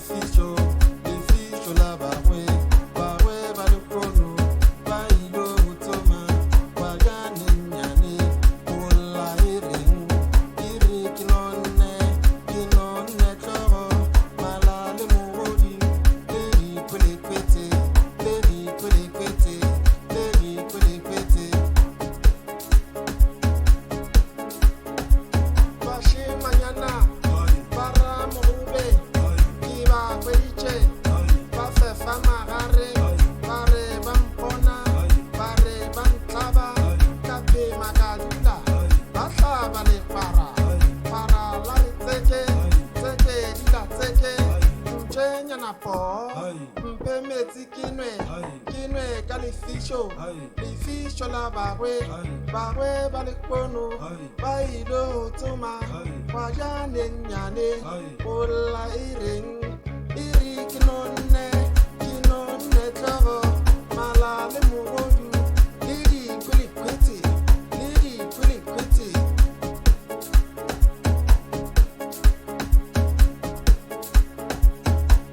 lefišo la bagwe ba lekono ba ilo tsoma wa jane nyane ola ireng iri kinonne tlogo malale mogodi leri kwelekwete bashimanyana bara mogube ke ba kweditše ba fefa magare ba re ba mpona ba re ba ntlaba ka phema ka dula ba hlaba lekwara para la tseke dila tseke ntšenyana poo mpe metsi kinwe ka lefišo la bagwe ba lekono ba ilo tsoma wa jane nyane ola ireng iri kinonne tlogo malale mogodu le dikwelekwete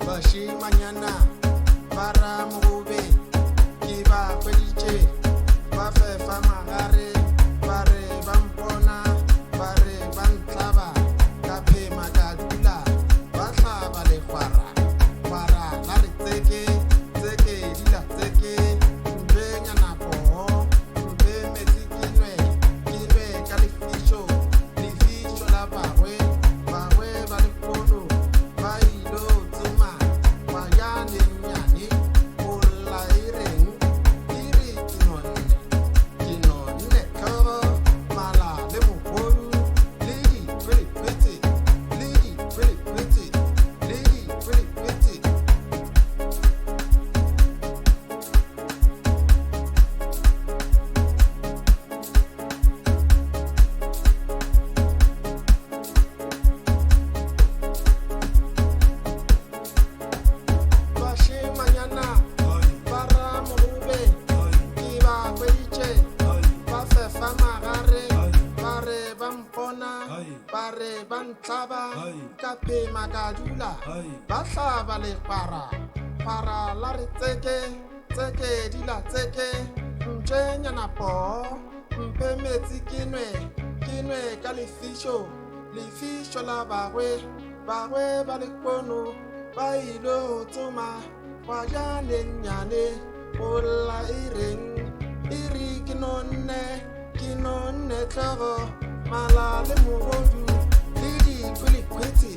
bashimanyana bara mogobe ke ba kweditše ba fefa magare ba re ba mpona ba re ba ntlaba ka phema ka dula ba hlaba lekwara la re tseke dila tseke ntšenyana poo mpe metsi kinwe ka lefišo la bagwe ba lekono ba ilo tsoma wa jane nyane ola ireng iri kinonne tlogo malale mogodu le dikwelekwete bashimanyana bara mogube ke ba kweditše ba fefa magare ba re ba mpona ba re ba ntlaba ka phema ka dula ba hlaba lekwara la re tseke dila tseke ntšenyana poo mpe metsi kinwe ka lefišo la bagwe ba lekono ba ilo tsoma wa jane nyane ola ireng iri kinonne tlogo malale mogodu le dikwelekwete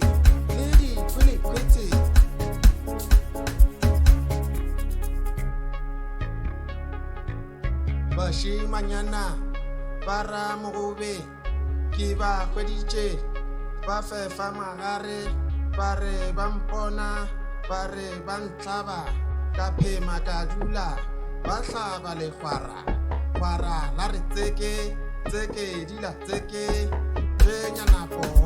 bashimanyana bara mogobe ke ba kweditše ba fefa magare ba re ba mpona ba re ba ntlaba ka phema ka dula ba hlaba lekwara la re tseke dila tseke ntšenyana poo